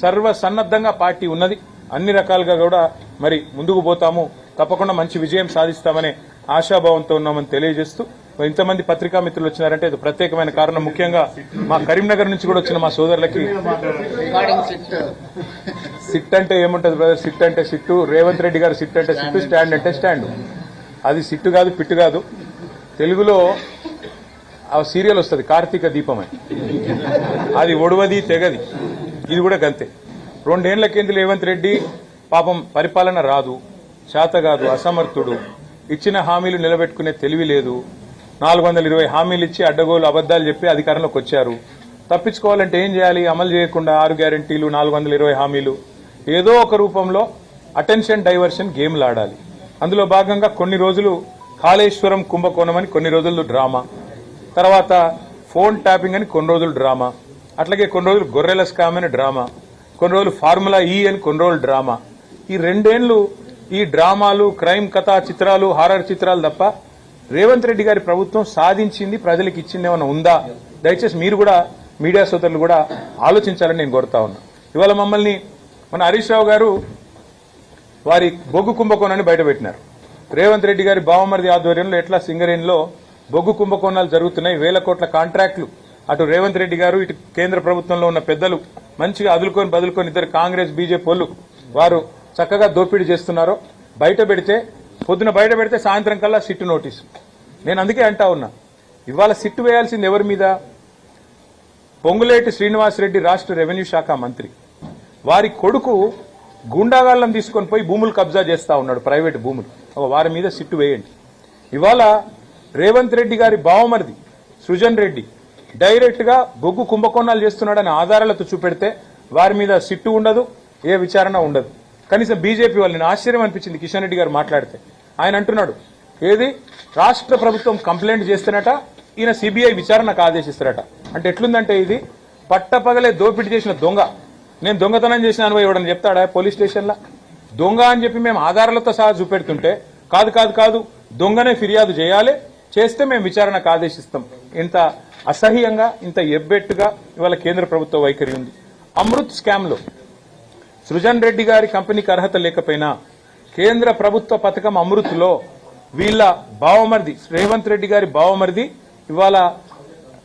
సర్వసన్నద్ధంగా party ఉన్నది. అన్ని రకాలుగా కూడా మరి ముందుకు పోతాము, తప్పకుండా మంచి విజయం సాధిస్తామనే ఆశాభావంతో ఉన్నామని తెలియజేస్తూ, ఇంతమంది పత్రికా మిత్రులు వచ్చినారంటే ఇది ప్రత్యేకమైన కారణం. ముఖ్యంగా మా కరీంనగర్ నుంచి కూడా వచ్చిన మా సోదరులకి సిట్ అంటే ఏముంటది బ్రదర్, సిట్ అంటే సిట్టు, రేవంత్ రెడ్డి గారు సిట్ అంటే సిట్టు, స్టాండ్ అంటే స్టాండ్. అది సిట్టు కాదు, పిట్టు కాదు. తెలుగులో ఆ సీరియల్ వస్తుంది కార్తీక దీపం అని, అది ఒడవది తెగది. ఇది కూడా గంతే. 2 ఏళ్ల కింద రేవంత్ రెడ్డి పాపం పరిపాలన రాదు, శాతగాదు, అసమర్థుడు, ఇచ్చిన హామీలు నిలబెట్టుకునే తెలివి లేదు. 420 హామీలు ఇచ్చి అడ్డగోలు అబద్దాలు చెప్పి అధికారంలోకి వచ్చారు. తప్పించుకోవాలంటే ఏం చేయాలి? అమలు చేయకుండా 6 గ్యారెంటీలు, 420 హామీలు, ఏదో ఒక రూపంలో అటెన్షన్ డైవర్షన్ గేమ్లు ఆడాలి. అందులో భాగంగా కొన్ని రోజులు కాళేశ్వరం కుంభకోణం అని కొన్ని రోజులు డ్రామా, తర్వాత ఫోన్ ట్యాపింగ్ అని కొన్ని రోజులు డ్రామా, అట్లాగే కొన్ని రోజులు గొర్రెల స్కామ్ అని డ్రామా, కొన్ని రోజులు ఫార్ములా ఈ అని కొన్ని రోజులు డ్రామా. ఈ 2 ఏళ్లు ఈ డ్రామాలు, క్రైమ్ కథా చిత్రాలు, హారర్ చిత్రాలు తప్ప రేవంత్ రెడ్డి గారి ప్రభుత్వం సాధించింది, ప్రజలకు ఇచ్చింది ఏమైనా ఉందా? దయచేసి మీరు కూడా, మీడియా సోదరులు కూడా ఆలోచించాలని నేను కోరుతా ఉన్నా. ఇవాళ మమ్మల్ని మన హరీష్ రావు గారు వారి బొగ్గు కుంభకోణాన్ని బయటపెట్టినారు. రేవంత్ రెడ్డి గారి బావమరిది ఆధ్వర్యంలో ఎట్లా సింగరేణిలో బొగ్గు కుంభకోణాలు జరుగుతున్నాయి, 1000 కోట్ల కాంట్రాక్టులు, అటు రేవంత్ రెడ్డి గారు ఇటు కేంద్ర ప్రభుత్వంలో ఉన్న పెద్దలు మంచిగా అదులుకొని బదులుకొని ఇద్దరు కాంగ్రెస్ బీజేపీ వాళ్ళు వారు చక్కగా దోపిడీ చేస్తున్నారో బయట పెడితే, పొద్దున బయట పెడితే సాయంత్రం కల్లా సిట్టు నోటీసు. నేను అందుకే అంటా ఉన్నా, ఇవాళ సిట్టు వేయాల్సింది ఎవరి మీద? పొంగులేటి శ్రీనివాసరెడ్డి రాష్ట్ర రెవెన్యూ శాఖ మంత్రి, వారి కొడుకు గూండాగాళ్లను తీసుకొని పోయి భూములు కబ్జా చేస్తా ఉన్నాడు, ప్రైవేటు భూములు. వారి మీద సిట్టు వేయండి. ఇవాళ రేవంత్ రెడ్డి గారి బావమరిది సృజన్ రెడ్డి డైరెక్ట్ గా బొగ్గు కుంభకోణాలు చేస్తున్నాడని ఆధారాలతో చూపెడితే వారి మీద సిట్టు ఉండదు, ఏ విచారణ ఉండదు. కనీసం బీజేపీ వాళ్ళు, నేను ఆశ్చర్యం అనిపించింది కిషన్ రెడ్డి గారు మాట్లాడితే. ఆయన అంటున్నాడు, ఏది రాష్ట్ర ప్రభుత్వం కంప్లైంట్ చేస్తున్నట, ఈయన సిబిఐ విచారణకు ఆదేశిస్తారట. అంటే ఎట్లుందంటే ఇది పట్టపగలే దోపిడీ చేసిన దొంగ, నేను దొంగతనం చేసిన అనుభవం ఇవ్వడని చెప్తాడా పోలీస్ స్టేషన్లో? దొంగ అని చెప్పి మేము ఆధారాలతో సహా చూపెడుతుంటే కాదు కాదు కాదు దొంగనే ఫిర్యాదు చేయాలి, చేస్తే మేము విచారణకు ఆదేశిస్తాం. ఇంత అసహ్యంగా, ఇంత ఎబ్బెట్టుగా ఇవాళ కేంద్ర ప్రభుత్వ వైఖరి ఉంది. అమృత్ స్కామ్ లో సృజన్ రెడ్డి గారి కంపెనీకి అర్హత లేకపోయినా కేంద్ర ప్రభుత్వ పథకం అమృత్లో వీళ్ళ బావమరిది రేవంత్ రెడ్డి గారి బావమరిది ఇవాళ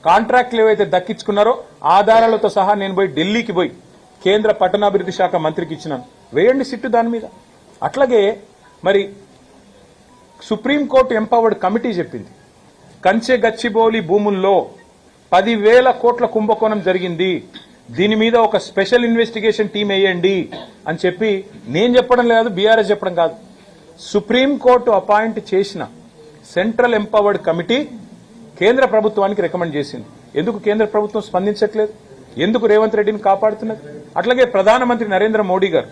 కాంట్రాక్ట్లు ఏవైతే దక్కించుకున్నారో ఆధారాలతో సహా నేను పోయి ఢిల్లీకి పోయి కేంద్ర పట్టణాభివృద్ధి శాఖ మంత్రికి ఇచ్చినాను. వేయండి సిట్టు దాని మీద. అట్లాగే మరి సుప్రీంకోర్టు ఎంపవర్డ్ కమిటీ చెప్పింది, కంచె గచ్చిబౌలి భూముల్లో 10,000 కోట్ల కుంభకోణం జరిగింది, దీని మీద ఒక స్పెషల్ ఇన్వెస్టిగేషన్ టీం వేయండి అని చెప్పి నేను చెప్పడం లేదు, బీఆర్ఎస్ చెప్పడం కాదు, సుప్రీంకోర్టు అపాయింట్ చేసిన సెంట్రల్ ఎంపవర్డ్ కమిటీ కేంద్ర ప్రభుత్వానికి రికమెండ్ చేసింది. ఎందుకు కేంద్ర ప్రభుత్వం స్పందించట్లేదు? ఎందుకు రేవంత్ రెడ్డిని కాపాడుతున్నది? అట్లాగే ప్రధానమంత్రి నరేంద్ర మోడీ గారు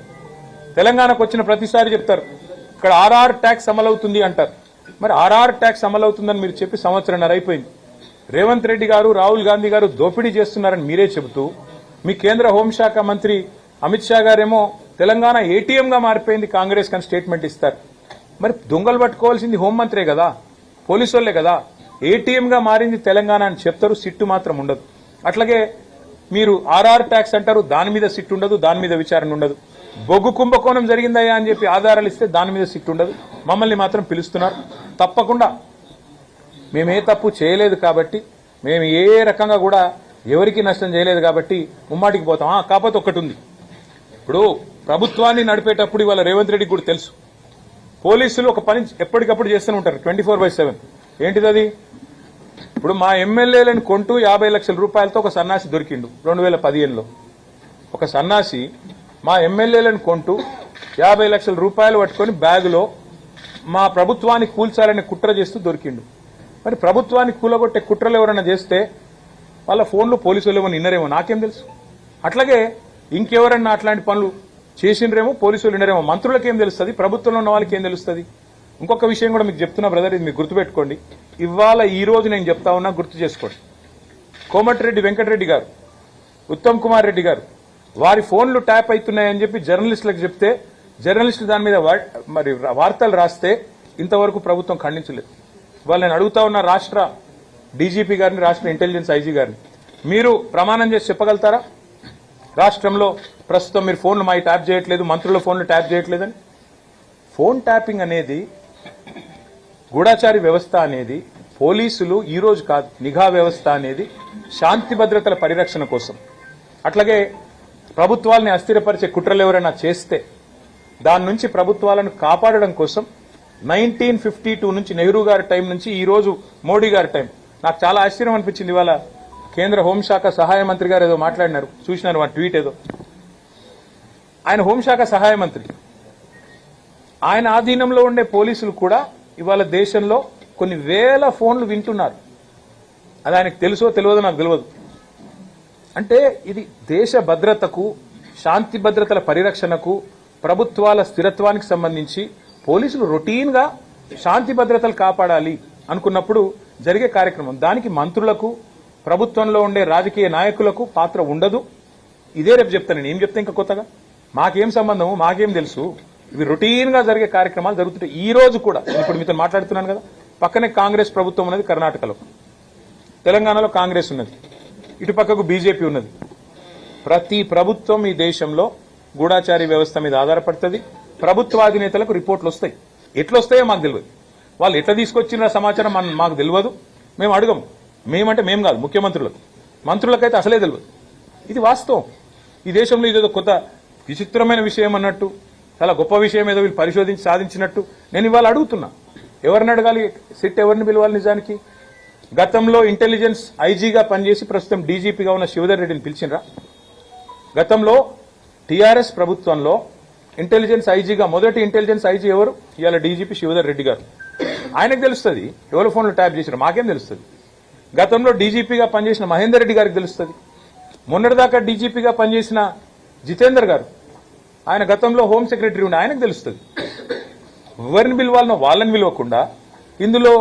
తెలంగాణకు వచ్చిన ప్రతిసారి చెప్తారు, ఇక్కడ ఆర్ఆర్ ట్యాక్స్ అమలవుతుంది అంటారు. మరి ఆర్ఆర్ ట్యాక్స్ అమలవుతుందని మీరు చెప్పి 1.5 సంవత్సరం అయిపోయింది. రేవంత్ రెడ్డి గారు, రాహుల్ గాంధీ గారు దోపిడీ చేస్తున్నారని మీరే చెబుతూ, మీ కేంద్ర హోంశాఖ మంత్రి అమిత్ షా గారేమో తెలంగాణ ఏటీఎంగా మారిపోయింది కాంగ్రెస్ కని స్టేట్మెంట్ ఇస్తారు. మరి దొంగలు పట్టుకోవాల్సింది హోంమంత్రే కదా, పోలీసు వాళ్లే కదా. ఏటీఎంగా మారింది తెలంగాణ అని చెప్తారు, సిట్టు మాత్రం ఉండదు. అట్లాగే మీరు ఆర్ఆర్ ట్యాక్స్ అంటారు, దాని మీద సిట్టు ఉండదు, దాని మీద విచారణ ఉండదు. బొగ్గు కుంభకోణం జరిగిందయ్యా అని చెప్పి ఆధారాలు ఇస్తే దాని మీద సిట్టు ఉండదు. మమ్మల్ని మాత్రం పిలుస్తున్నారు. తప్పకుండా మేమే తప్పు చేయలేదు కాబట్టి, మేము ఏ రకంగా కూడా ఎవరికి నష్టం చేయలేదు కాబట్టి ముమ్మాటికి పోతాం. కాకపోతే ఒకటి ఉంది, ఇప్పుడు ప్రభుత్వాన్ని నడిపేటప్పుడు ఇవాళ రేవంత్ రెడ్డికి కూడా తెలుసు, పోలీసులు ఒక పని ఎప్పటికప్పుడు చేస్తూనే ఉంటారు 24/7. ఏంటిది అది? ఇప్పుడు మా ఎమ్మెల్యేలను కొంటూ 50 లక్షల రూపాయలతో ఒక సన్నాసి దొరికిండు 2015లో. ఒక సన్నాసి మా ఎమ్మెల్యేలను కొంటూ 50 లక్షల రూపాయలు పట్టుకొని బ్యాగులో మా ప్రభుత్వాన్ని కూల్చాలని కుట్ర చేస్తూ దొరికిండు. మరి ప్రభుత్వాన్ని కూలగొట్టే కుట్రలు ఎవరైనా చేస్తే వాళ్ళ ఫోన్లో పోలీసులు ఏమో నిన్నరేమో, నాకేం తెలుసు. అట్లాగే ఇంకెవరన్నా అట్లాంటి పనులు చేసిండ్రేమో, పోలీసులు వినరేమో, మంత్రులకు ఏం తెలుస్తుంది, ప్రభుత్వంలో ఉన్న వాళ్ళకి ఏం తెలుస్తుంది. ఇంకొక విషయం కూడా మీకు చెప్తున్నా బ్రదర్, ఇది మీకు గుర్తుపెట్టుకోండి. ఇవాళ ఈ రోజు నేను చెప్తా ఉన్నా, గుర్తు చేసుకోండి. కోమటిరెడ్డి వెంకటరెడ్డి గారు, ఉత్తమ్ కుమార్ రెడ్డి గారు వారి ఫోన్లు ట్యాప్ అవుతున్నాయని చెప్పి జర్నలిస్టులకు చెప్తే, జర్నలిస్టులు దాని మీద మరి వార్తలు రాస్తే ఇంతవరకు ప్రభుత్వం ఖండించలేదు. ఇవాళ నేను అడుగుతా ఉన్న రాష్ట్ర డీజీపీ గారిని, రాష్ట్ర ఇంటెలిజెన్స్ ఐజీ గారిని, మీరు ప్రమాణం చేసి చెప్పగలుగుతారా? రాష్ట్రంలో ప్రస్తుతం మీరు ఫోన్లు మా ట్యాప్ చేయట్లేదు, మంత్రుల ఫోన్లు ట్యాప్ చేయట్లేదని. ఫోన్ ట్యాపింగ్ అనేది, గూఢాచారి వ్యవస్థ అనేది, పోలీసులు ఈ రోజు కాదు, నిఘా వ్యవస్థ అనేది శాంతి భద్రతల పరిరక్షణ కోసం. అట్లాగే ప్రభుత్వాలని అస్థిరపరిచే కుట్రలు ఎవరైనా చేస్తే దాని నుంచి ప్రభుత్వాలను కాపాడడం కోసం 1952 నుంచి నెహ్రూ గారి టైం నుంచి ఈ రోజు మోడీ గారి టైం. నాకు చాలా ఆశ్చర్యం అనిపించింది. ఇవాళ కేంద్ర హోంశాఖ సహాయ మంత్రి గారు ఏదో మాట్లాడినారు, చూసినారు ఆ ట్వీట్ ఏదో. ఆయన హోంశాఖ సహాయ మంత్రి, ఆయన ఆధీనంలో ఉండే పోలీసులు కూడా ఇవాళ దేశంలో కొన్ని వేల ఫోన్లు వింటున్నారు. అది ఆయనకు తెలుసో తెలియదో నాకు తెలియదు. అంటే ఇది దేశ భద్రతకు, శాంతి భద్రతల పరిరక్షణకు, ప్రభుత్వాల స్థిరత్వానికి సంబంధించి పోలీసులు రొటీన్ గా శాంతి భద్రతలు కాపాడాలి అనుకున్నప్పుడు జరిగే కార్యక్రమం. దానికి మంత్రులకు, ప్రభుత్వంలో ఉండే రాజకీయ నాయకులకు పాత్ర ఉండదు. ఇదే రేపు చెప్తాను నేను. ఏం చెప్తా ఇంకా కొత్తగా? మాకేం సంబంధము, మాకేం తెలుసు? ఇవి రొటీన్ గా జరిగే కార్యక్రమాలు జరుగుతుంటాయి. ఈ రోజు కూడా ఇప్పుడు మీతో మాట్లాడుతున్నాను కదా, పక్కనే కాంగ్రెస్ ప్రభుత్వం ఉన్నది కర్ణాటకలో, తెలంగాణలో కాంగ్రెస్ ఉన్నది, ఇటు పక్కకు బీజేపీ ఉన్నది. ప్రతి ప్రభుత్వం ఈ దేశంలో గూఢాచారి వ్యవస్థ మీద ఆధారపడుతుంది. ప్రభుత్వాధినేతలకు రిపోర్ట్లు వస్తాయి. ఎట్లొస్తాయో మాకు తెలియదు. వాళ్ళు ఎట్లా తీసుకొచ్చిన సమాచారం మాకు తెలియదు. మేము అడగము. మేమంటే మేము కాదు, ముఖ్యమంత్రులకు, మంత్రులకైతే అసలే తెలియదు. ఇది వాస్తవం. ఈ దేశంలో ఇదేదో కొత్త విచిత్రమైన విషయం అన్నట్టు, చాలా గొప్ప విషయం ఏదో వీళ్ళు పరిశోధించి సాధించినట్టు నేను ఇవాళ అడుగుతున్నా. ఎవరిని అడగాలి? సిట్ ఎవరిని పిలవాలి? నిజానికి గతంలో ఇంటెలిజెన్స్ ఐజీగా పనిచేసి ప్రస్తుతం డీజీపీగా ఉన్న శివధర్ రెడ్డిని పిలిచినరా? గతంలో టీఆర్ఎస్ ప్రభుత్వంలో ఇంటెలిజెన్స్ ఐజీగా మొదటి ఇంటెలిజెన్స్ ఐజీ ఎవరు? ఇవాళ డీజీపీ శివధర్ రెడ్డి గారు. ఆయనకు తెలుస్తుంది ఎవరి ఫోన్లు ట్యాప్ చేసినారు, మాకేం తెలుస్తుంది? గతంలో డీజీపీగా పనిచేసిన మహేందర్ రెడ్డి గారికి తెలుస్తుంది. మొన్నటిదాకా డీజీపీగా పనిచేసిన జితేందర్ గారు, ఆయన గతంలో హోం సెక్రటరీ ఉండి, ఆయనకు తెలుస్తుంది. ఎవరిని పిలవాలనో వాళ్ళని పిలవకుండా ఇందులో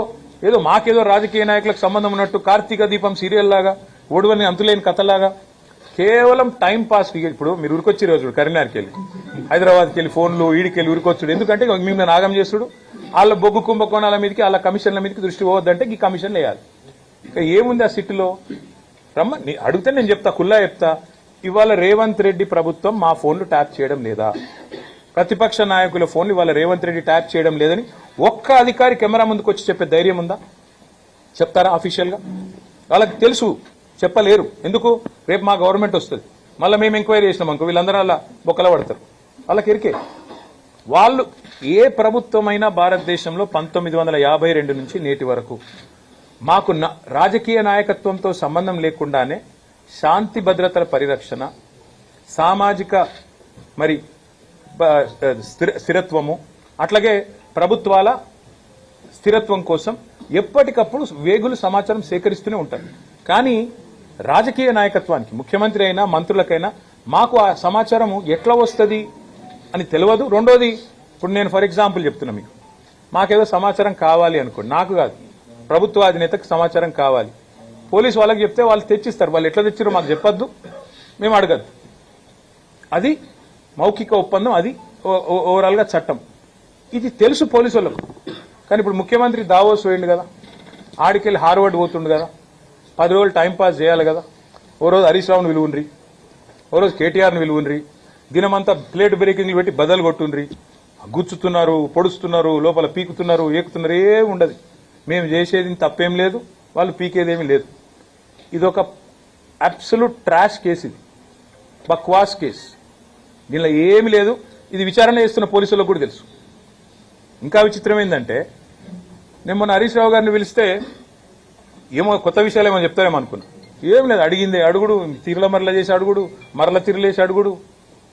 ఏదో మాకేదో రాజకీయ నాయకులకు సంబంధం ఉన్నట్టు కార్తీక దీపం సీరియల్ లాగా, ఓడువని అంతులేని కథలాగా కేవలం టైం పాస్. ఇప్పుడు మీరు ఉరికొచ్చి రోజు కరీంనగర్కి వెళ్ళి, హైదరాబాద్కి వెళ్ళి ఫోన్లు ఈడికెళ్ళి ఉరికొచ్చుడు. ఎందుకంటే మిమ్మల్ని నాగం చేస్తుడు. వాళ్ళ బొగ్గు కుంభకోణాల మీదకి, వాళ్ళ కమిషన్ల మీదకి దృష్టి పోవద్దంటే ఈ కమిషన్లు వేయాలి. ఇక ఏముంది ఆ సిట్టులో? అడిగితే నేను చెప్తా, కుల్లా చెప్తా. ఇవాళ రేవంత్ రెడ్డి ప్రభుత్వం మా ఫోన్లు ట్యాప్ చేయడం లేదా? ప్రతిపక్ష నాయకుల ఫోన్లు ఇవాళ రేవంత్ రెడ్డి ట్యాప్ చేయడం లేదని ఒక్క అధికారి కెమెరా ముందుకు వచ్చి చెప్పే ధైర్యం ఉందా? చెప్తారా అఫీషియల్ గా? వాళ్ళకి తెలుసు, చెప్పలేరు. ఎందుకు? రేపు మా గవర్నమెంట్ వస్తుంది, మళ్ళీ మేము ఎంక్వైరీ చేసినాం అనుకో, వీళ్ళందరూ అలా బొక్కల పడతారు. వాళ్ళకి ఎరికే. వాళ్ళు ఏ ప్రభుత్వమైనా భారతదేశంలో 1952 నుంచి నేటి వరకు మాకు రాజకీయ నాయకత్వంతో సంబంధం లేకుండానే శాంతి భద్రతల పరిరక్షణ, సామాజిక మరి స్థిరత్వము, అట్లాగే ప్రభుత్వాల స్థిరత్వం కోసం ఎప్పటికప్పుడు వేగులు సమాచారం సేకరిస్తూనే ఉంటారు. కానీ రాజకీయ నాయకత్వానికి, ముఖ్యమంత్రి అయినా మంత్రులకైనా మాకు ఆ సమాచారం ఎట్లా వస్తుంది అని తెలియదు. రెండోది, ఇప్పుడు నేను ఫర్ ఎగ్జాంపుల్ చెప్తున్నా మీకు, మాకేదో సమాచారం కావాలి అనుకోండి, నాకు కాదు ప్రభుత్వ అధినేతకు సమాచారం కావాలి, పోలీసు వాళ్ళకి చెప్తే వాళ్ళు తెచ్చిస్తారు. వాళ్ళు ఎట్లా తెచ్చారో మాకు చెప్పొద్దు, మేము అడగద్దు. అది మౌఖిక ఒప్పందం, అది ఓవరాల్ గా చట్టం. ఇది తెలుసు పోలీసు వాళ్ళకు. కానీ ఇప్పుడు ముఖ్యమంత్రి దావోస్ పోయిండు కదా, ఆడికెళ్ళి హార్వర్డ్ పోతుండు కదా, 10 రోజులు టైంపాస్ చేయాలి కదా. ఓ రోజు హరీష్ రావుని విలువుండ్రి, ఓ రోజు కేటీఆర్ని విలువుండ్రి, దినమంతా ప్లేట్ బ్రేకింగ్లు పెట్టి బదలు కొట్టుండ్రి, గుచ్చుతున్నారు, పొడుస్తున్నారు, లోపల పీకుతున్నారు, ఏకుతున్నారు, ఏం ఉండదు. మేము చేసేది తప్పేం లేదు, వాళ్ళు పీకేదేమీ లేదు. ఇదొక అబ్సల్యూట్ ట్రాష్ కేసు, ఇది బక్వాస్ కేసు. దీనిలో ఏమీ లేదు. ఇది విచారణ చేస్తున్న పోలీసులకు కూడా తెలుసు. ఇంకా విచిత్రం ఏంటంటే, నేను మొన్న హరీష్ రావు గారిని పిలిస్తే ఏమో కొత్త విషయాలు ఏమో చెప్తారేమో అనుకున్నా. ఏం లేదు, అడిగిందే అడుగుడు, తిరుల మరల చేసి అడుగుడు, మరల తిరులేసి అడుగుడు.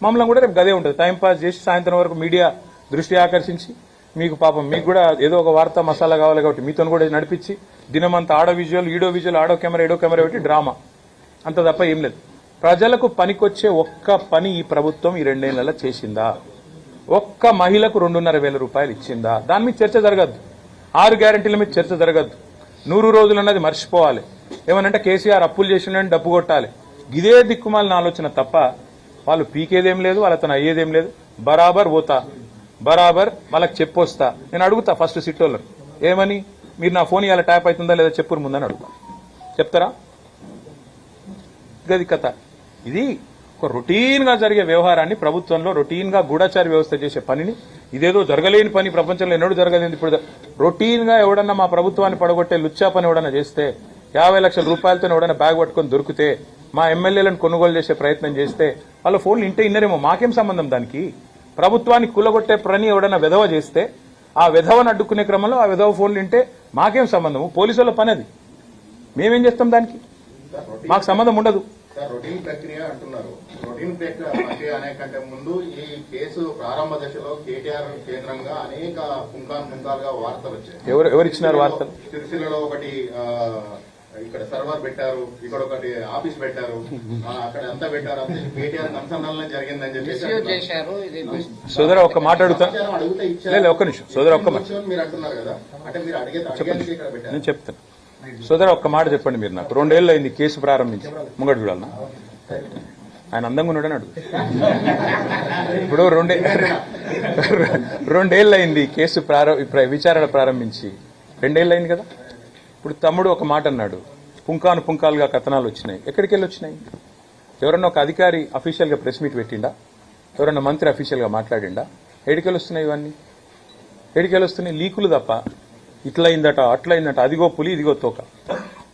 మమ్మల్ని కూడా రేపు గదే ఉంటుంది. టైంపాస్ చేసి సాయంత్రం వరకు మీడియా దృష్టి ఆకర్షించి, మీకు పాపం మీకు కూడా ఏదో ఒక వార్త మసాలా కావాలి కాబట్టి మీతో కూడా నడిపించి దినమంతా ఆడో విజువల్, ఈడో విజువల్, ఆడో కెమెరా, ఏడో కెమెరా పెట్టి డ్రామా, అంత తప్ప ఏం లేదు. ప్రజలకు పనికొచ్చే ఒక్క పని ఈ ప్రభుత్వం ఈ 2 ఏళ్లలో చేసిందా? ఒక్క మహిళకు 2,500 రూపాయలు ఇచ్చిందా? దాని మీద చర్చ జరగద్దు. 6 గ్యారంటీల మీద చర్చ జరగద్దు. 100 రోజులు అన్నది మర్చిపోవాలి. ఏమనంటే కేసీఆర్ అప్పులు చేసిండని డప్పు కొట్టాలి. ఇదే దిక్కుమాలిన ఆలోచన తప్ప వాళ్ళు పీకేదేం లేదు, వాళ్ళతో అయ్యేదేం లేదు. బరాబర్ పోతా, బరాబర్ వాళ్ళకి చెప్పొస్తా. నేను అడుగుతా ఫస్ట్ సిట్టోళ్ళని, ఏమని, మీరు నా ఫోన్ ఇలా ట్యాప్ అవుతుందా లేదా చెప్పురు ముందని అడుగుతా. చెప్తారా? గది కథ. ఇది ఒక రొటీన్ గా జరిగే వ్యవహారాన్ని ప్రభుత్వంలో రొటీన్ గా గూఢచారి వ్యవస్థ చేసే పనిని ఇదేదో జరగలేని పని ప్రపంచంలో ఎన్నడూ జరగలేదు. ఇప్పుడు రొటీన్ గా ఎవడన్నా మా ప్రభుత్వాన్ని పడగొట్టే లుచ్చా పని ఎవడన్నా చేస్తే 50 లక్షల రూపాయలతో ఎవడన్నా బ్యాగ్ పట్టుకొని దొరికితే మా ఎమ్మెల్యేలను కొనుగోలు చేసే ప్రయత్నం చేస్తే వాళ్ళ ఫోన్లు ఇంటే ఇన్నరేమో, మాకేం సంబంధం దానికి? ప్రభుత్వాన్ని కూలగొట్టే పని ఎవడన్నా విధవ చేస్తే ఆ విధవను అడ్డుకునే క్రమంలో ఆ విధవ ఫోన్లు ఇంటే మాకేం సంబంధము? పోలీసుల పని అది. మేమేం చేస్తాం దానికి? మాకు సంబంధం ఉండదు. రొటీన్ ప్రక్రియ అంటున్నారు. రొటీన్ ప్రక్రియ అనే కంటే ముందు ఈ కేసు ప్రారంభ దశలో కేటీఆర్ కేంద్రంగా అనేక పుంకాలుగా వార్తలు వచ్చాయి. ఎవరు ఇచ్చినారు వార్తలు? సిరిసిల్లలో ఒకటి ఇక్కడ సర్వర్ పెట్టారు, ఇక్కడ ఒకటి ఆఫీస్ పెట్టారు, అక్కడ అంతా పెట్టారు, అంతా కేటీఆర్ కన్సర్న్ జరిగిందని చెప్పేసి సోదర ఒక్క మాట అడుగుతా. లేదు ఒక్క నిమిషం సోదర, ఒక్క మాట మీరు అంటున్నారు కదా, అంటే మీరు అడిగేది ఇక్కడ పెట్టారు. నేను చెప్తాను సోదర, ఒక్క మాట చెప్పండి. మీరు నాకు 2 ఏళ్ళు అయింది కేసు ప్రారంభించి, ముంగడు చూడాలన్నా ఆయన అందంగా ఉన్నాడని అడుగు. ఇప్పుడు 2 ఏళ్ళు అయింది కేసు విచారణ ప్రారంభించి, 2 ఏళ్ళు అయింది కదా. ఇప్పుడు తమ్ముడు ఒక మాట అన్నాడు, పుంకాలుగా కథనాలు వచ్చినాయి. ఎక్కడికి వెళ్ళి వచ్చినాయి? ఎవరన్నా ఒక అధికారి అఫీషియల్ గా ప్రెస్ మీట్ పెట్టిండా? ఎవరన్నా మంత్రి అఫీషియల్ గా మాట్లాడిండా? ఎడికెళ్ళి వస్తున్నాయి ఇవన్నీ? ఎడికెళ్ళి వస్తున్నాయి? లీకులు తప్ప. ఇట్లయిందట అట్లయిందట, అదిగో పులి ఇదిగో తోక.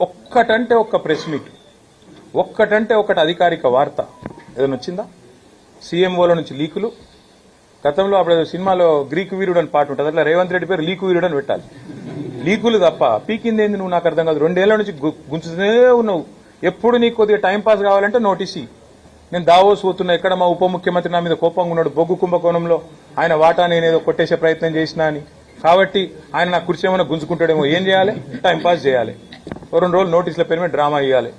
ఒక్కటంటే ఒక్క ప్రెస్ మీట్, ఒక్కటంటే ఒకటి అధికారిక వార్త ఏదైనా వచ్చిందా? సీఎంఓల నుంచి లీకులు. గతంలో అప్పుడు సినిమాలో గ్రీకు వీరుడు అని పాట ఉంటుంది, అట్లా రేవంత్ రెడ్డి పేరు లీకు వీరుడు అని పెట్టాలి. లీకులు తప్ప పీకిందేంది నువ్వు? నాకు అర్థం కాదు. 2 ఏళ్ల నుంచి గుంచుతూనే ఉన్నావు. ఎప్పుడు నీకు కొద్దిగా టైంపాస్ కావాలంటే నోటీస్. నేను దావోస్ పోతున్నా, ఎక్కడ మా ఉప ముఖ్యమంత్రి నా మీద కోపంగా ఉన్నాడు, బొగ్గు కుంభకోణంలో ఆయన వాటా నేనేదో కొట్టేసే ప్రయత్నం చేసినా అని. కాబట్టి ఆయన నా కుర్చీ ఏమైనా గుంజుకుంటాడేమో. ఏం చేయాలి? టైంపాస్ చేయాలి. 2 రోజులు నోటీసుల పేరు మీద డ్రామా ఇవ్వాలి.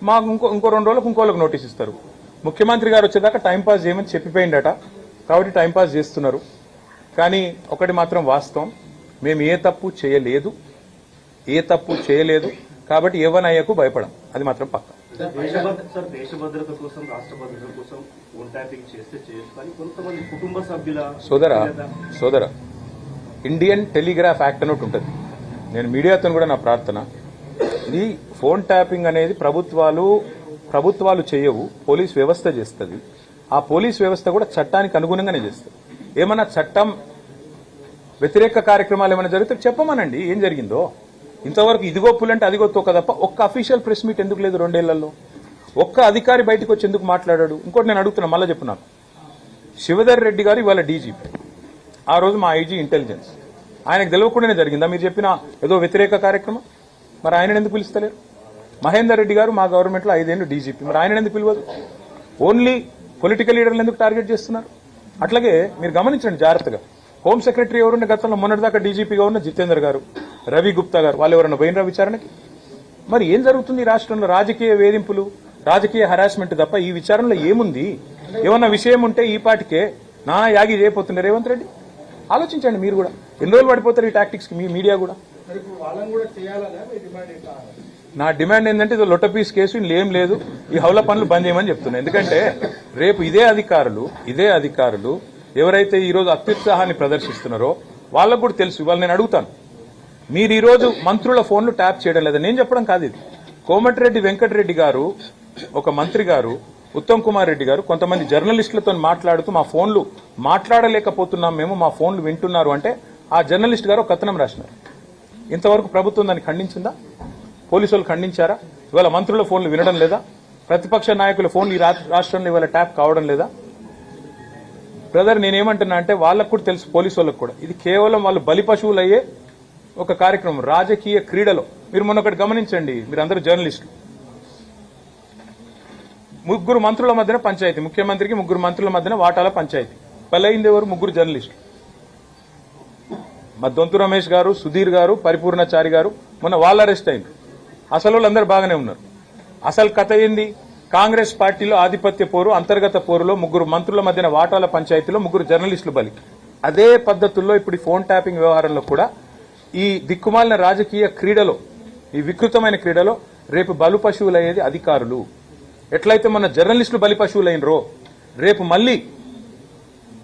మాకు ఇంకో 2 రోజులకు ఇంకోళ్ళకి నోటీస్ ఇస్తారు. ముఖ్యమంత్రి గారు వచ్చేదాకా టైంపాస్ చేయమని చెప్పిపోయిందట, కాబట్టి టైంపాస్ చేస్తున్నారు. కానీ ఒకటి మాత్రం వాస్తవం, మేము ఏ తప్పు చేయలేదు. కాబట్టి ఏవనయ్యకు భయపడం, అది మాత్రం పక్క. దేశ భద్రత కోసం, రాష్ట్ర భద్రత కోసం ఫోన్ ట్యాపింగ్ చేస్తే చేయొచ్చు, కానీ కొంతమంది కుటుంబ సభ్యుల సోదర ఇండియన్ టెలిగ్రాఫ్ యాక్ట్ అని ఒకటి ఉంటుంది. నేను మీడియాతో కూడా నా ప్రార్థన, ఇది ఫోన్ ట్యాపింగ్ అనేది ప్రభుత్వాలు చేయవు, పోలీస్ వ్యవస్థ చేస్తుంది. ఆ పోలీస్ వ్యవస్థ కూడా చట్టానికి అనుగుణంగానే చేస్తుంది. ఏమన్నా చట్టం వ్యతిరేక కార్యక్రమాలు ఏమైనా జరిగితే చెప్పమనండి ఏం జరిగిందో. ఇంతవరకు ఇదిగో పులంటే అదిగో తోక తప్ప ఒక్క అఫీషియల్ ప్రెస్ మీట్ ఎందుకు లేదు 2 ఏళ్లలో? ఒక్క అధికారి బయటకు వచ్చి ఎందుకు మాట్లాడాడు? ఇంకోటి నేను అడుగుతున్నా, మళ్ళీ చెప్పు నాకు. శివధర్ రెడ్డి గారు ఇవాళ డీజీపీ, ఆ రోజు మా ఐజీ ఇంటెలిజెన్స్. ఆయనకు తెలియకుండానే జరిగిందా మీరు చెప్పిన ఏదో వ్యతిరేక కార్యక్రమం? మరి ఆయన ఎందుకు పిలుస్తలేరు? మహేందర్ రెడ్డి గారు మా గవర్నమెంట్ లో 5 ఏళ్లు డీజీపీ, మరి ఆయన ఎందుకు పిలవదు? ఓన్లీ పొలిటికల్ లీడర్లు ఎందుకు టార్గెట్ చేస్తున్నారు? అట్లాగే మీరు గమనించండి జాగ్రత్తగా. హోమ్ సెక్రటరీ ఎవరున్న గతంలో మొన్నటిదాకా డీజీపీగా ఉన్న జితేందర్ గారు, రవి గుప్తా గారు, వాళ్ళు ఎవరన్నా పోయినరా విచారణకి? మరి ఏం జరుగుతుంది ఈ రాష్ట్రంలో? రాజకీయ వేధింపులు, రాజకీయ హరాస్మెంట్ తప్ప ఈ విచారణలో ఏముంది? ఏమన్నా విషయం ఉంటే ఈ పాటికే నానా యాగి చేయబోతున్నారు రేవంత్ రెడ్డి. ఆలోచించండి మీరు కూడా. ఎన్ని రోజులు పడిపోతారు ఈ టాక్టిక్స్ కి? మీ మీడియా కూడా. నా డిమాండ్ ఏంటంటే ఇది లొట్టపీస్ కేసు, ఏం లేదు, ఈ హౌల పనులు బంద్ చేయమని చెప్తున్నా. ఎందుకంటే రేపు ఇదే అధికారులు ఎవరైతే ఈ రోజు అత్యుత్సాహాన్ని ప్రదర్శిస్తున్నారో వాళ్ళకు కూడా తెలుసు. ఇవాళ నేను అడుగుతాను, మీరు ఈ రోజు మంత్రుల ఫోన్లు ట్యాప్ చేయడం లేదా? నేను చెప్పడం కాదు ఇది. కోమటిరెడ్డి వెంకటరెడ్డి గారు, ఒక మంత్రి గారు, ఉత్తమ్ కుమార్ రెడ్డి గారు కొంతమంది జర్నలిస్టులతో మాట్లాడుతూ మా ఫోన్లు మాట్లాడలేకపోతున్నాం మేము, మా ఫోన్లు వింటున్నారు అంటే ఆ జర్నలిస్ట్ గారు ఒక కథనం రాసినారు. ఇంతవరకు ప్రభుత్వం దాన్ని ఖండించిందా? పోలీసులు ఖండించారా? ఇవాళ మంత్రుల ఫోన్లు వినడం లేదా? ప్రతిపక్ష నాయకుల ఫోన్లు ఈ రాష్ట్రంలో ఇవాళ ట్యాప్ కావడం లేదా? బ్రదర్ నేనేమంటున్నా అంటే వాళ్ళకు కూడా తెలుసు, పోలీసు వాళ్ళకు కూడా, ఇది కేవలం వాళ్ళు బలి పశువులయ్యే ఒక కార్యక్రమం. రాజకీయ క్రీడలో మీరు మొన్న ఒకటి గమనించండి, మీరందరూ జర్నలిస్టులు, 3 మంత్రుల మధ్యన పంచాయతీ, ముఖ్యమంత్రికి 3 మంత్రుల మధ్యన వాటాల పంచాయతీ. బలైంది ఎవరు? 3 జర్నలిస్టులు. మా దొంతు రమేష్ గారు, సుధీర్ గారు, పరిపూర్ణచారి గారు మొన్న వాళ్ళు అరెస్ట్ అయింది. అసలు వాళ్ళందరూ బాగానే ఉన్నారు. అసలు కథ ఏంది? కాంగ్రెస్ పార్టీలో ఆధిపత్య పోరు, అంతర్గత పోరులో 3 మంత్రుల మధ్యన వాటాల పంచాయతీలో 3 జర్నలిస్టులు బలి. అదే పద్ధతుల్లో ఇప్పుడు ఈ ఫోన్ ట్యాపింగ్ వ్యవహారంలో కూడా ఈ దిక్కుమాలిన రాజకీయ క్రీడలో, ఈ వికృతమైన క్రీడలో రేపు బలు పశువులయ్యేది అధికారులు. ఎట్లయితే మన జర్నలిస్టులు బలి పశువులైనరో రేపు మళ్లీ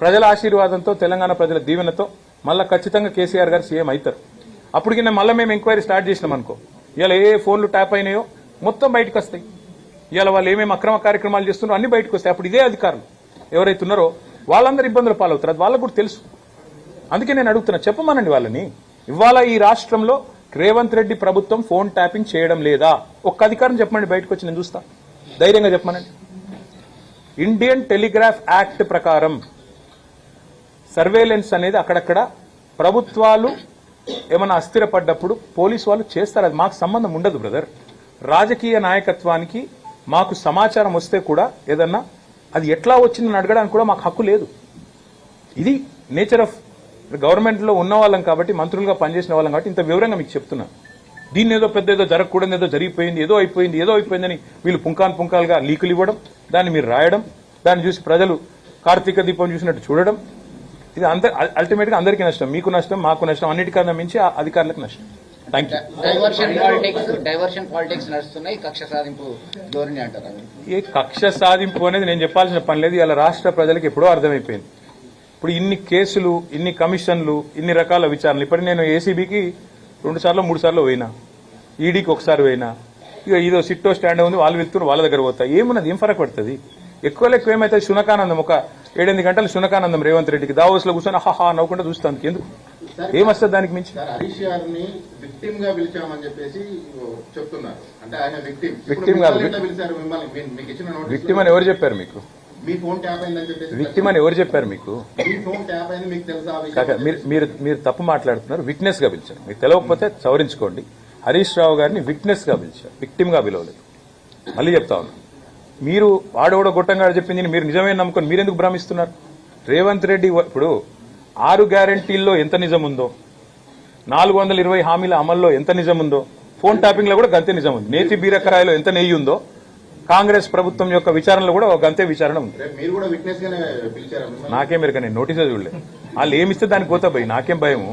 ప్రజల ఆశీర్వాదంతో, తెలంగాణ ప్రజల దీవెనతో మళ్ళా ఖచ్చితంగా కేసీఆర్ గారు సీఎం అవుతారు. అప్పటికి మళ్ళీ మేము ఎంక్వైరీ స్టార్ట్ చేసినాం అనుకో, ఇలా ఏ ఫోన్లు ట్యాప్ అయినాయో మొత్తం బయటకు వస్తాయి. ఇవాళ వాళ్ళు ఏమేమి అక్రమ కార్యక్రమాలు చేస్తున్నారో అన్ని బయటకు వస్తాయి. అప్పుడు ఇదే అధికారులు ఎవరైతే ఉన్నారో వాళ్ళందరూ ఇబ్బందులు పాలవుతారు. అది వాళ్ళకు కూడా తెలుసు. అందుకే నేను అడుగుతున్నా, చెప్పమనండి వాళ్ళని. ఇవాళ ఈ రాష్ట్రంలో రేవంత్ రెడ్డి ప్రభుత్వం ఫోన్ ట్యాపింగ్ చేయడం లేదా? ఒక్క అధికారం చెప్పమండి, బయటకు వచ్చి నేను చూస్తా. ధైర్యంగా చెప్పమనండి. ఇండియన్ టెలిగ్రాఫ్ యాక్ట్ ప్రకారం సర్వేలెన్స్ అనేది అక్కడక్కడ ప్రభుత్వాలు ఏమైనా అస్థిరపడ్డప్పుడు పోలీసు వాళ్ళు చేస్తారు. అది మాకు సంబంధం ఉండదు బ్రదర్. రాజకీయ నాయకత్వానికి మాకు సమాచారం వస్తే కూడా ఏదన్నా అది ఎట్లా వచ్చిందని అడగడానికి కూడా మాకు హక్కు లేదు. ఇది నేచర్ ఆఫ్ గవర్నమెంట్లో ఉన్న వాళ్ళం కాబట్టి, మంత్రులుగా పనిచేసిన వాళ్ళం కాబట్టి ఇంత వివరంగా మీకు చెప్తున్నా. దీన్ని ఏదో పెద్ద ఏదో జరగకూడదు, ఏదో జరిగిపోయింది, ఏదో అయిపోయిందని వీళ్ళు పుంకాలుగా లీకులు ఇవ్వడం, దాన్ని మీరు రాయడం, దాన్ని చూసి ప్రజలు కార్తీక దీపం చూసినట్టు చూడడం, ఇది అల్టిమేట్ గా అందరికీ నష్టం. మీకు నష్టం, మాకు నష్టం, అన్నిటికన్నా మించి ఆ అధికారులకు నష్టం. Thank you. డైవర్షన్ పాలిటిక్స్ నడుస్తున్నాయి, కక్ష సాధింపు ధోరణి అంటారు. ఈ కక్ష సాధింపు అనేది నేను చెప్పాల్సిన పని లేదు. ఇలా రాష్ట్ర ప్రజలకు ఎప్పుడో అర్థమైపోయింది. ఇప్పుడు ఇన్ని కేసులు, ఇన్ని కమిషన్లు, ఇన్ని రకాల విచారణలు. ఇప్పుడు నేను ఏసీబీకి 2 సార్లు 3 సార్లు పోయినా, ఈడీకి ఒకసారి పోయినా, ఇక ఇదో సిట్టో స్టాండ్ ఉంది, వాళ్ళు వెళ్తున్నారు, వాళ్ళ దగ్గర పోతా. ఏమున్నది, ఏం ఫరక్ పడుతుంది? ఎక్కువ ఏమైతే శునకానందం, ఒక 7-8 గంటలు శునకానందం రేవంత్ రెడ్డికి దావోస్ లో కూర్చొని హాహా నవ్వుకుంటా చూస్తాను. ఎందుకు, ఏమొస్తుంది దానికి మించి? హరీష్ గారిని విక్టిమ్ గా పిలిచామని చెప్పేసి చెప్తున్నారు. అంటే ఆయన విక్టిమ్ కాదు. పిలిచారు మిమ్మల్ని, మీకు ఇచ్చిన నోటీస్ విక్టిమ్ అని ఎవరు చెప్పారు మీకు? మీ ఫోన్ ట్యాప్ అయిందని చెప్పేసి విక్టిమ్ అని ఎవరు చెప్పారు మీకు? మీ ఫోన్ ట్యాప్ అయింది మీకు తెలుసా? కాక మీరు తప్పు మాట్లాడుతున్నారు. విట్నెస్ గా పిలిచారు. మీకు తెలియకపోతే సవరించుకోండి. హరీష్ రావు గారిని విట్నెస్ గా పిలిచారు, విక్టిమ్ గా పిలవలేదు. మళ్ళీ చెప్తా ఉన్నా, మీరు ఆడోడ గొట్టంగా చెప్పింది మీరు నిజమే నమ్ముకొని మీరెందుకు భ్రమిస్తున్నారు? రేవంత్ రెడ్డి ఇప్పుడు 6 గ్యారంటీల్లో ఎంత నిజం ఉందో, 420 హామీల అమల్లో ఎంత నిజం ఉందో, ఫోన్ ట్యాపింగ్ లో కూడా గంతే నిజం ఉంది. నేతి బీరకరాయిలో ఎంత నెయ్యి ఉందో, కాంగ్రెస్ ప్రభుత్వం యొక్క విచారణలో కూడా ఒక గంతే విచారణ ఉంది. మీరు కూడా విట్నెస్ గానే పిలిచారా? నాకేం మెరక, నేను నోటీసే చూడలేదు. వాళ్ళు ఏమిస్తే దానికి పోతా పోయి నాకేం భయము?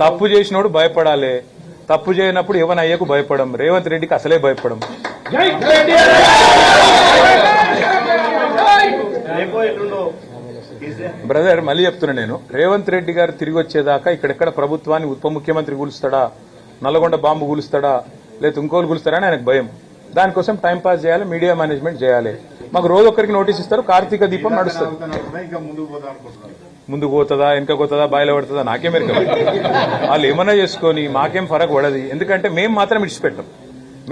తప్పు చేసినోడు భయపడాలి, తప్పు చేయనప్పుడు ఎవరి అయ్యకు భయపడం. రేవంత్ రెడ్డికి అసలే భయపడం. బ్రదర్ మళ్ళీ చెప్తున్నా నేను, రేవంత్ రెడ్డి గారు తిరిగి వచ్చేదాకా ఇక్కడెక్కడ ప్రభుత్వాన్ని ఉప ముఖ్యమంత్రి కూలుస్తాడా, నల్లగొండ బాంబు కూలుస్తాడా, లేదా ఇంకోలు కూలుస్తాడా అని ఆయనకు భయం. దానికోసం టైం పాస్ చేయాలి, మీడియా మేనేజ్మెంట్ చేయాలి. మాకు రోజు ఒక్కరికి నోటీస్ ఇస్తారు, కార్తీక దీపం నడుస్తుంది. ముందుకు పోతుందా, వెనక పోతుందా, బాయిలో పడుతుందా నాకేం మెరక. వాళ్ళు ఏమన్నా చేసుకొని మాకేం ఫరక్ పడదు. ఎందుకంటే మేము మాత్రం ఇడిచిపెట్టాం,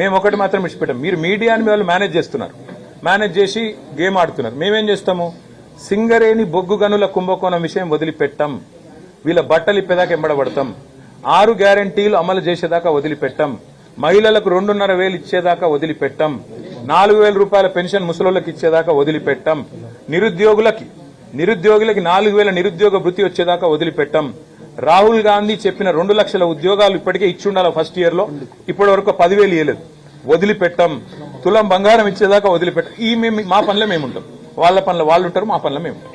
మేము ఒకటి మాత్రం ఇడిచిపెట్టాం. మీరు మీడియాని వాళ్ళు మేనేజ్ చేస్తున్నారు, మేనేజ్ చేసి గేమ్ ఆడుతున్నారు. మేమేం చేస్తాము? సింగరేణి బొగ్గు గనుల కుంభకోణం విషయం వదిలిపెట్టాం, వీళ్ళ బట్టలు ఇప్పేదాకా ఎంబడబడతాం, 6 గ్యారంటీలు అమలు చేసేదాకా వదిలిపెట్టాం, మహిళలకు 2,500 ఇచ్చేదాకా వదిలిపెట్టాం, 4,000 రూపాయల పెన్షన్ ముసలోళ్ళకి ఇచ్చేదాకా వదిలిపెట్టాం, నిరుద్యోగులకి 4,000 నిరుద్యోగ భృతి వచ్చేదాకా వదిలిపెట్టాం. రాహుల్ గాంధీ చెప్పిన 2 లక్షల ఉద్యోగాలు ఇప్పటికే ఇచ్చుండాలి ఫస్ట్ ఇయర్ లో, ఇప్పటి వరకు 10,000 ఇవ్వలేదు, వదిలిపెట్టాం. తులం బంగారం ఇచ్చేదాకా వదిలిపెట్టాం. మా పనిలో మేముంటాం, వాళ్ళ పనిలో వాళ్ళు ఉంటారు, మా పనిలో మేము ఉంటాం.